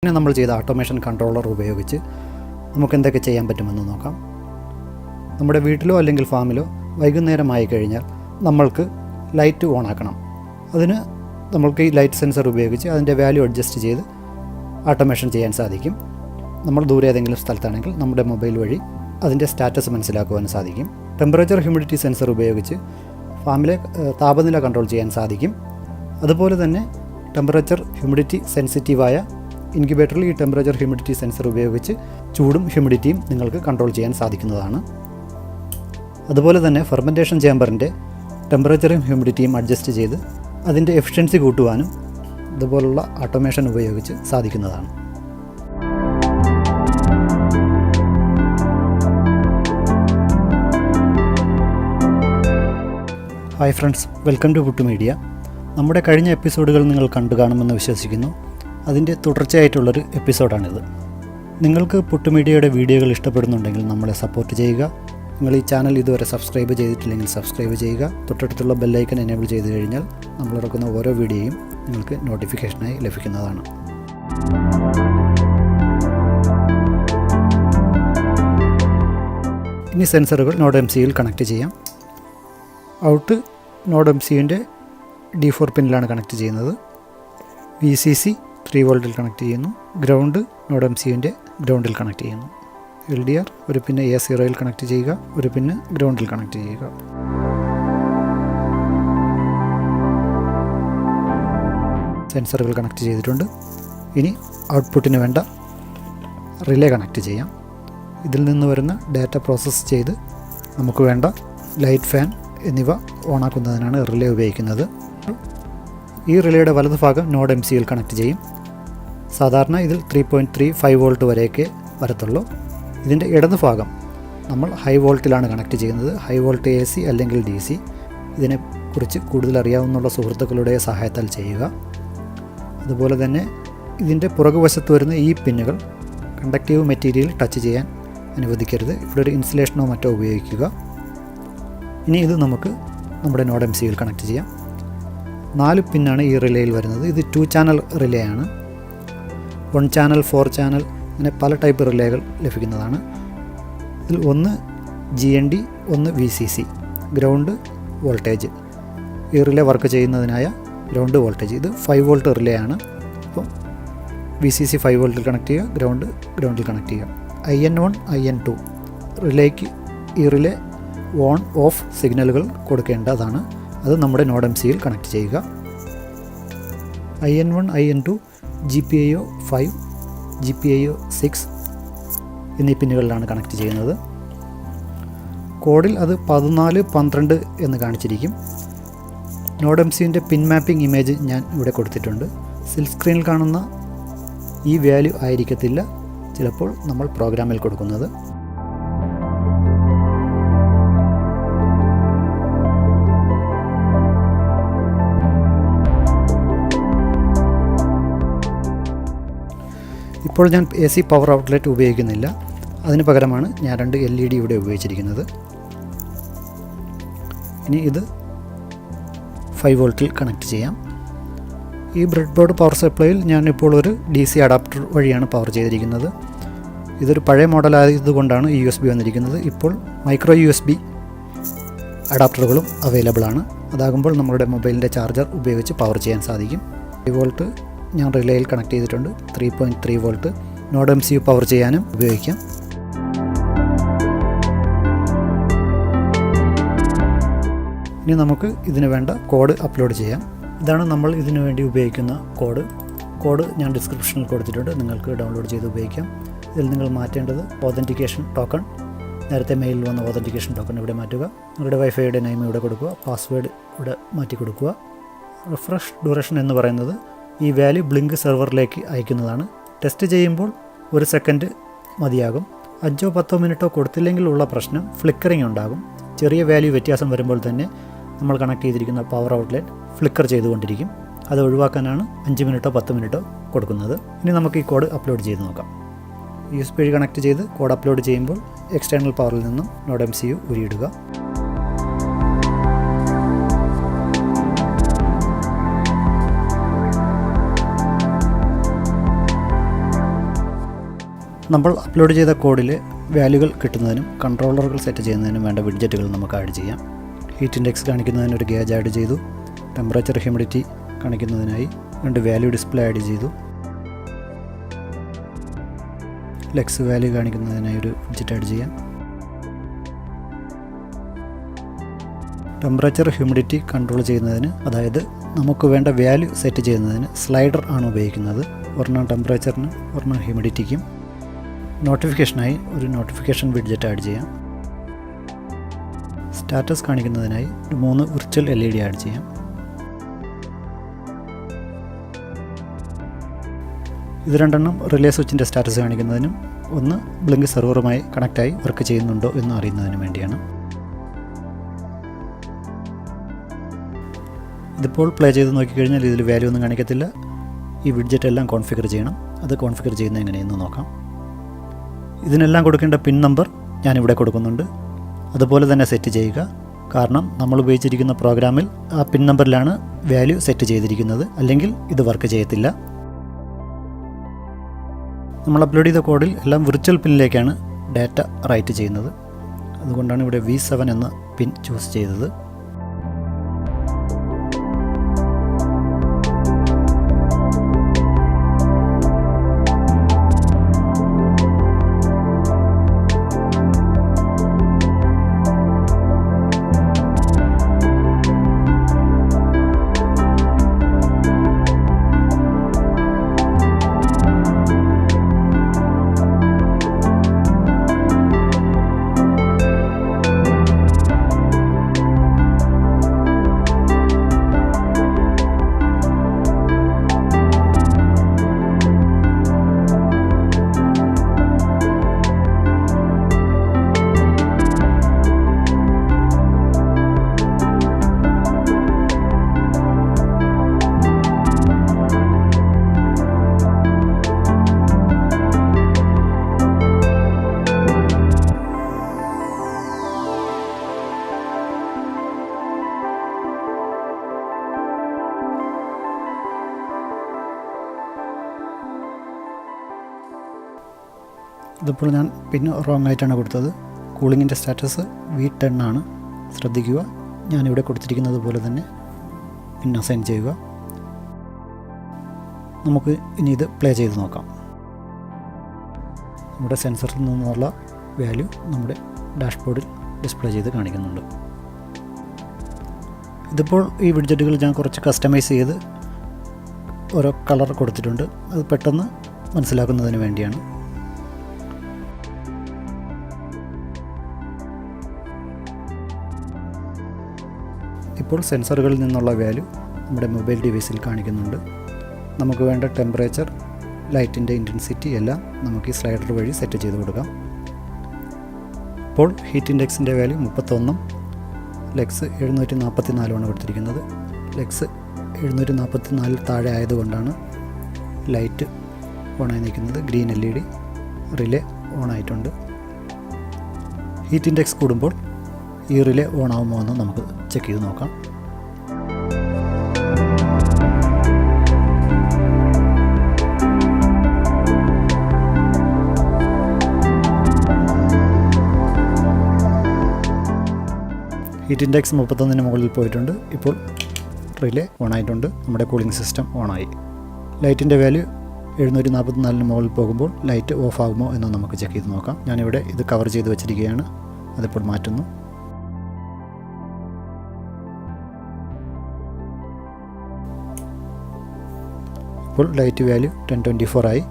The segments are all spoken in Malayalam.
പിന്നെ നമ്മൾ ചെയ്ത ഓട്ടോമേഷൻ കൺട്രോളർ ഉപയോഗിച്ച് നമുക്ക് എന്തൊക്കെ ചെയ്യാൻ പറ്റുമെന്ന് നോക്കാം. നമ്മുടെ വീട്ടിലോ അല്ലെങ്കിൽ ഫാമിലോ വൈകുന്നേരമായി കഴിഞ്ഞാൽ നമ്മൾക്ക് ലൈറ്റ് ഓൺ ആക്കണം. അതിന് നമ്മൾക്ക് ഈ ലൈറ്റ് സെൻസർ ഉപയോഗിച്ച് അതിൻ്റെ വാല്യൂ അഡ്ജസ്റ്റ് ചെയ്ത് ഓട്ടോമേഷൻ ചെയ്യാൻ സാധിക്കും. നമ്മൾ ദൂരെ ഏതെങ്കിലും സ്ഥലത്താണെങ്കിൽ നമ്മുടെ മൊബൈൽ വഴി അതിൻ്റെ സ്റ്റാറ്റസ് മനസ്സിലാക്കുവാൻ സാധിക്കും. ടെമ്പറേച്ചർ ഹ്യൂമിഡിറ്റി സെൻസർ ഉപയോഗിച്ച് ഫാമിലെ താപനില കൺട്രോൾ ചെയ്യാൻ സാധിക്കും. അതുപോലെ തന്നെ ടെമ്പറേച്ചർ ഹ്യൂമിഡിറ്റി സെൻസിറ്റീവായ ഇൻക്യുബേറ്ററിൽ ഈ ടെമ്പറേച്ചർ ഹ്യൂമിഡിറ്റി സെൻസർ ഉപയോഗിച്ച് ചൂടും ഹ്യൂമിഡിറ്റിയും നിങ്ങൾക്ക് കൺട്രോൾ ചെയ്യാൻ സാധിക്കുന്നതാണ്. അതുപോലെ തന്നെ ഫെർമെൻറ്റേഷൻ ചേമ്പറിൻ്റെ ടെമ്പറേച്ചറും ഹ്യൂമിഡിറ്റിയും അഡ്ജസ്റ്റ് ചെയ്ത് അതിൻ്റെ എഫിഷ്യൻസി കൂട്ടുവാനും ഇതുപോലുള്ള ഓട്ടോമേഷൻ ഉപയോഗിച്ച് സാധിക്കുന്നതാണ്. Hi friends, welcome to Puttu media. നമ്മുടെ കഴിഞ്ഞ എപ്പിസോഡുകൾ നിങ്ങൾ കണ്ടു കാണുമെന്ന് വിശ്വസിക്കുന്നു. അതിൻ്റെ തുടർച്ചയായിട്ടുള്ളൊരു എപ്പിസോഡാണിത്. നിങ്ങൾക്ക് പുട്ടു മീഡിയയുടെ വീഡിയോകൾ ഇഷ്ടപ്പെടുന്നുണ്ടെങ്കിൽ നമ്മളെ സപ്പോർട്ട് ചെയ്യുക. നിങ്ങൾ ഈ ചാനൽ ഇതുവരെ സബ്സ്ക്രൈബ് ചെയ്തിട്ടില്ലെങ്കിൽ സബ്സ്ക്രൈബ് ചെയ്യുക. തൊട്ടടുത്തുള്ള ബെല്ലൈക്കൺ എനേബിൾ ചെയ്ത് കഴിഞ്ഞാൽ നമ്മൾ ഇറക്കുന്ന ഓരോ വീഡിയോയും നിങ്ങൾക്ക് നോട്ടിഫിക്കേഷനായി ലഭിക്കുന്നതാണ്. ഇനി സെൻസറുകൾ നോഡ് MCUയിൽ കണക്ട് ചെയ്യാം. ഔട്ട് നോഡ് MCUവിൻ്റെ D4 പിന്നിലാണ് കണക്ട് ചെയ്യുന്നത്. VCC 3 വോൾട്ടിൽ കണക്ട് ചെയ്യുന്നു. ഗ്രൗണ്ട് നോഡ് MCUവിൻ്റെ ഗ്രൗണ്ടിൽ കണക്ട് ചെയ്യുന്നു. LDR ഒരു പിന്ന് A0യിൽ കണക്ട് ചെയ്യുക, ഒരു പിന്ന് ഗ്രൗണ്ടിൽ കണക്ട് ചെയ്യുക. സെൻസറുകൾ കണക്ട് ചെയ്തിട്ടുണ്ട്. ഇനി ഔട്ട്പുട്ടിന് വേണ്ട റിലേ കണക്ട് ചെയ്യാം. ഇതിൽ നിന്ന് വരുന്ന ഡാറ്റ പ്രോസസ്സ് ചെയ്ത് നമുക്ക് വേണ്ട ലൈറ്റ്, ഫാൻ എന്നിവ ഓണാക്കുന്നതിനാണ് റിലേ ഉപയോഗിക്കുന്നത്. ഈ റിലേയുടെ വലതുഭാഗം നോഡ് MCUയിൽ കണക്ട് ചെയ്യും. സാധാരണ ഇതിൽ 3.35 വോൾട്ട് വരെയൊക്കെ വരത്തുള്ളൂ. ഇതിൻ്റെ ഇടതുഭാഗം നമ്മൾ ഹൈ വോൾട്ടിലാണ് കണക്ട് ചെയ്യുന്നത്. ഹൈ വോൾട്ട് AC അല്ലെങ്കിൽ DC. ഇതിനെക്കുറിച്ച് കൂടുതൽ അറിയാവുന്ന സുഹൃത്തുക്കളുടെ സഹായത്താൽ ചെയ്യുക. അതുപോലെ തന്നെ ഇതിൻ്റെ പുറകുവശത്ത് വരുന്ന ഈ പിന്നുകൾ കണ്ടക്റ്റീവ് മെറ്റീരിയൽ ടച്ച് ചെയ്യാൻ അനുവദിക്കരുത്. ഇവിടെ ഒരു ഇൻസുലേഷനോ മറ്റോ ഉപയോഗിക്കുക. ഇനി ഇത് നമുക്ക് നമ്മുടെ നോഡ് MCUയിൽ കണക്ട് ചെയ്യാം. 4 പിന്നാണ് ഈ റിലേയിൽ വരുന്നത്. ഇത് 2 ചാനൽ റിലേ ആണ്. 1 ചാനൽ, 4 ചാനൽ, അങ്ങനെ പല ടൈപ്പ് റിലേകൾ ലഭിക്കുന്നതാണ്. ഇതിൽ ഒന്ന് GND, ഒന്ന് VCC, ഗ്രൗണ്ട് വോൾട്ടേജ്. ഈ റിലേ വർക്ക് ചെയ്യുന്നതിനായ ഗ്രൗണ്ട് വോൾട്ടേജ്. ഇത് 5 വോൾട്ട് റിലേ ആണ്. അപ്പോൾ VCC 5 വോൾട്ടിൽ കണക്ട് ചെയ്യുക, ഗ്രൗണ്ടിൽ കണക്ട് ചെയ്യുക. IN1, IN2 റിലേക്ക് ഈ റിലേ ഓൺ ഓഫ് സിഗ്നലുകൾ കൊടുക്കേണ്ടതാണ്. അത് നമ്മുടെ നോഡ് MCUയിൽ കണക്ട് ചെയ്യുക. IN1, IN2 GPIO 5, GPIO 6 എന്നീ പിന്നുകളിലാണ് കണക്ട് ചെയ്യുന്നത്. കോഡിൽ അത് 14, 12 എന്ന് കാണിച്ചിരിക്കും. നോഡ് MCUവിൻ്റെ പിൻ മാപ്പിംഗ് ഇമേജ് ഞാൻ ഇവിടെ കൊടുത്തിട്ടുണ്ട്. സിൽ സ്ക്രീനിൽ കാണുന്ന ഈ വാല്യൂ ആയിരിക്കത്തില്ല ചിലപ്പോൾ നമ്മൾ പ്രോഗ്രാമിൽ കൊടുക്കുന്നത്. ഇപ്പോൾ ഞാൻ AC പവർ ഔട്ട്ലെറ്റ് ഉപയോഗിക്കുന്നില്ല. അതിന് പകരമാണ് ഞാൻ 2 LED ഇവിടെ ഉപയോഗിച്ചിരിക്കുന്നത്. ഇനി ഇത് 5 വോൾട്ടിൽ കണക്ട് ചെയ്യാം. ഈ ബ്രെഡ് ബോർഡ് പവർ സപ്ലൈയിൽ ഞാനിപ്പോൾ ഒരു DC അഡാപ്റ്റർ വഴിയാണ് പവർ ചെയ്തിരിക്കുന്നത്. ഇതൊരു പഴയ മോഡലായതുകൊണ്ടാണ് USB വന്നിരിക്കുന്നത്. ഇപ്പോൾ മൈക്രോ USB അഡാപ്റ്ററുകളും അവൈലബിൾ ആണ്. അതാകുമ്പോൾ നമ്മുടെ മൊബൈലിൻ്റെ ചാർജർ ഉപയോഗിച്ച് പവർ ചെയ്യാൻ സാധിക്കും. 5 വോൾട്ട് ഞാൻ റിലേയിൽ കണക്ട് ചെയ്തിട്ടുണ്ട്. 3.3 വോൾട്ട് നോഡ് MCU പവർ ചെയ്യാനും ഉപയോഗിക്കാം. ഇനി നമുക്ക് ഇതിന് വേണ്ട കോഡ് അപ്ലോഡ് ചെയ്യാം. ഇതാണ് നമ്മൾ ഇതിനു വേണ്ടി ഉപയോഗിക്കുന്ന കോഡ് ഞാൻ ഡിസ്ക്രിപ്ഷനിൽ കൊടുത്തിട്ടുണ്ട്. നിങ്ങൾക്ക് ഡൗൺലോഡ് ചെയ്ത് ഉപയോഗിക്കാം. ഇതിൽ നിങ്ങൾ മാറ്റേണ്ടത് ഓതൻറ്റിക്കേഷൻ ടോക്കൺ. നേരത്തെ മെയിലിൽ വന്ന ഓതൻറ്റിക്കേഷൻ ടോക്കൺ ഇവിടെ മാറ്റുക. നിങ്ങളുടെ വൈഫൈയുടെ നെയിം ഇവിടെ കൊടുക്കുക. പാസ്വേഡ് ഇവിടെ മാറ്റി കൊടുക്കുക. റിഫ്രഷ് ഡ്യൂറേഷൻ എന്ന് പറയുന്നത് ഈ വാല്യൂ ബ്ലിങ്ക് സെർവറിലേക്ക് അയക്കുന്നതാണ്. ടെസ്റ്റ് ചെയ്യുമ്പോൾ 1 സെക്കൻഡ് മതിയാകും. 5 10 മിനിറ്റോ കൊടുത്തില്ലെങ്കിൽ ഉള്ള പ്രശ്നം ഫ്ലിക്കറിംഗ് ഉണ്ടാകും. ചെറിയ വാല്യൂ വ്യത്യാസം വരുമ്പോൾ തന്നെ നമ്മൾ കണക്ട് ചെയ്തിരിക്കുന്ന പവർ ഔട്ട്ലെറ്റ് ഫ്ലിക്കർ ചെയ്തുകൊണ്ടിരിക്കും. അത് ഒഴിവാക്കാനാണ് 5 മിനിറ്റോ 10 മിനിറ്റോ കൊടുക്കുന്നത്. ഇനി നമുക്ക് ഈ കോഡ് അപ്ലോഡ് ചെയ്ത് നോക്കാം. USB വഴി കണക്ട് ചെയ്ത് കോഡ് അപ്ലോഡ് ചെയ്യുമ്പോൾ എക്സ്റ്റേണൽ പവറിൽ നിന്നും നോഡ് MCU ഉരിയിടുക. നമ്മൾ അപ്ലോഡ് ചെയ്ത കോഡിൽ വാല്യൂകൾ കിട്ടുന്നതിനും കൺട്രോളറുകൾ സെറ്റ് ചെയ്യുന്നതിനും വേണ്ട വിഡ്ജറ്റുകൾ നമുക്ക് ആഡ് ചെയ്യാം. ഹീറ്റ് ഇൻഡെക്സ് കാണിക്കുന്നതിന് ഒരു ഗേജ് ആഡ് ചെയ്തു. ടെമ്പറേച്ചർ ഹ്യൂമിഡിറ്റി കാണിക്കുന്നതിനായി 2 വാല്യൂ ഡിസ്പ്ലേ ആഡ് ചെയ്തു. ലെക്സ് വാല്യൂ കാണിക്കുന്നതിനായി ഒരു വിഡ്ജറ്റ് ആഡ് ചെയ്യാം. ടെമ്പറേച്ചർ ഹ്യൂമിഡിറ്റി കൺട്രോൾ ചെയ്യുന്നതിന്, അതായത് നമുക്ക് വേണ്ട വാല്യൂ സെറ്റ് ചെയ്യുന്നതിന് സ്ലൈഡർ ആണ് ഉപയോഗിക്കുന്നത്. ഒരെണ്ണം ടെമ്പറേച്ചറിനും ഒരെണ്ണം ഹ്യൂമിഡിറ്റിക്കും. നോട്ടിഫിക്കേഷനായി ഒരു നോട്ടിഫിക്കേഷൻ വിഡ്ജറ്റ് ആഡ് ചെയ്യാം. സ്റ്റാറ്റസ് കാണിക്കുന്നതിനായി 3 വിർച്വൽ LED ആഡ് ചെയ്യാം. ഇത് 2 റിലേ സ്വിച്ചിൻ്റെ സ്റ്റാറ്റസ് കാണിക്കുന്നതിനും ഒന്ന് ബ്ലിങ്ക് സെർവറുമായി കണക്റ്റായി വർക്ക് ചെയ്യുന്നുണ്ടോ എന്ന് അറിയുന്നതിനും വേണ്ടിയാണ്. ഇതിപ്പോൾ പ്ലേ ചെയ്ത് നോക്കിക്കഴിഞ്ഞാൽ ഇതിൽ വാല്യൂ ഒന്നും കാണിക്കത്തില്ല. ഈ വിഡ്ജറ്റ് എല്ലാം കോൺഫിഗർ ചെയ്യണം. അത് കോൺഫിഗർ ചെയ്യുന്നത് എങ്ങനെയെന്ന് നോക്കാം. ഇതിനെല്ലാം കൊടുക്കേണ്ട പിൻ നമ്പർ ഞാനിവിടെ കൊടുക്കുന്നുണ്ട്. അതുപോലെ തന്നെ സെറ്റ് ചെയ്യുക. കാരണം നമ്മൾ ഉപയോഗിച്ചിരിക്കുന്ന പ്രോഗ്രാമിൽ ആ പിൻ നമ്പറിലാണ് വാല്യൂ സെറ്റ് ചെയ്തിരിക്കുന്നത്. അല്ലെങ്കിൽ ഇത് വർക്ക് ചെയ്യത്തില്ല. നമ്മൾ അപ്ലോഡ് ചെയ്ത കോഡിൽ എല്ലാം വിർച്വൽ പിന്നിലേക്കാണ് ഡാറ്റ റൈറ്റ് ചെയ്യുന്നത്. അതുകൊണ്ടാണ് ഇവിടെ V7 എന്ന പിൻ ചൂസ് ചെയ്തത്. ഇതിപ്പോൾ ഞാൻ പിന്നെ റോങ് ആയിട്ടാണ് കൊടുത്തത്. കൂളിങ്ങിൻ്റെ സ്റ്റാറ്റസ് V10 ആണ്. ശ്രദ്ധിക്കുക, ഞാനിവിടെ കൊടുത്തിരിക്കുന്നത് പോലെ തന്നെ പിൻ അസൈൻ ചെയ്യുക. നമുക്ക് ഇനി ഇത് പ്ലേ ചെയ്ത് നോക്കാം. നമ്മുടെ സെൻസറിൽ നിന്നുള്ള വാല്യൂ നമ്മുടെ ഡാഷ്ബോർഡിൽ ഡിസ്പ്ലേ ചെയ്ത് കാണിക്കുന്നുണ്ട്. ഇതിപ്പോൾ ഈ വിഡ്ജറ്റുകൾ ഞാൻ കുറച്ച് കസ്റ്റമൈസ് ചെയ്ത് ഓരോ കളർ കൊടുത്തിട്ടുണ്ട്. അത് പെട്ടെന്ന് മനസ്സിലാക്കുന്നതിന് വേണ്ടിയാണ്. ഇപ്പോൾ സെൻസറുകളിൽ നിന്നുള്ള വാല്യൂ നമ്മുടെ മൊബൈൽ ഡിവൈസിൽ കാണിക്കുന്നുണ്ട്. നമുക്ക് വേണ്ട ടെമ്പറേച്ചർ, ലൈറ്റിൻ്റെ ഇൻറ്റൻസിറ്റി എല്ലാം നമുക്ക് ഈ സ്ലൈഡർ വഴി സെറ്റ് ചെയ്ത് കൊടുക്കാം. ഇപ്പോൾ ഹീറ്റ് ഇൻഡെക്സിൻ്റെ വാല്യൂ 31, ലെക്സ് 744 കൊടുത്തിരിക്കുന്നത്. ലെക്സ് 744 താഴെ ആയതുകൊണ്ടാണ് ലൈറ്റ് ഓണായി നിൽക്കുന്നത്. ഗ്രീൻ LED റിലേ ഓണായിട്ടുണ്ട്. ഹീറ്റ് ഇൻഡെക്സ് കൂടുമ്പോൾ ഈ റിലേ ഓൺ ആകുമോ എന്ന് നമുക്ക് ചെക്ക് ചെയ്ത് നോക്കാം. ഹീറ്റ് ഇൻഡെക്സ് 31 മുകളിൽ പോയിട്ടുണ്ട്. ഇപ്പോൾ റിലേ ഓണായിട്ടുണ്ട്. നമ്മുടെ കൂളിംഗ് സിസ്റ്റം ഓണായി. ലൈറ്റിൻ്റെ വാല്യൂ 744 മുകളിൽ പോകുമ്പോൾ ലൈറ്റ് ഓഫ് ആകുമോ എന്ന് നമുക്ക് ചെക്ക് ചെയ്ത് നോക്കാം. ഞാനിവിടെ ഇത് കവർ ചെയ്ത് വെച്ചിരിക്കുകയാണ്. അതിപ്പോൾ മാറ്റുന്നു. ഇപ്പോൾ ലൈറ്റ് വാല്യൂ 1024 ആയി.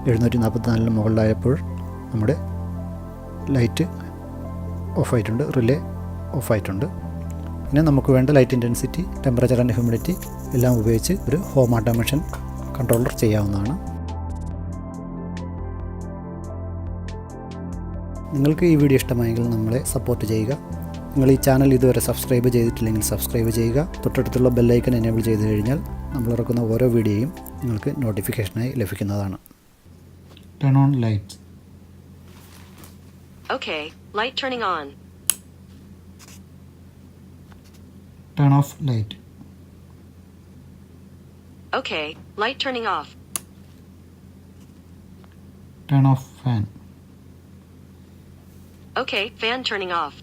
744 മുകളിലായപ്പോൾ നമ്മുടെ ലൈറ്റ് ഓഫായിട്ടുണ്ട്. റിലേ ഓഫായിട്ടുണ്ട്. പിന്നെ നമുക്ക് വേണ്ട light intensity, temperature and humidity എല്ലാം ഉപയോഗിച്ച് ഒരു ഹോം ഓട്ടോമേഷൻ കൺട്രോളർ ചെയ്യാവുന്നതാണ്. നിങ്ങൾക്ക് ഈ വീഡിയോ ഇഷ്ടമായെങ്കിൽ നമ്മളെ സപ്പോർട്ട് ചെയ്യുക. നിങ്ങൾ ഈ ചാനൽ ഇതുവരെ സബ്സ്ക്രൈബ് ചെയ്തിട്ടില്ലെങ്കിൽ സബ്സ്ക്രൈബ് ചെയ്യുക. തൊട്ടടുത്തുള്ള ബെല്ലൈക്കൺ എനേബിൾ ചെയ്ത് കഴിഞ്ഞാൽ നമ്മൾ ഇറക്കുന്ന ഓരോ വീഡിയോയും നിങ്ങൾക്ക് നോട്ടിഫിക്കേഷനായി ലഭിക്കുന്നതാണ്. Turn on light. Okay, light turning on. Turn of light. Okay, light turning off. Turn of fan. Okay, fan turning off.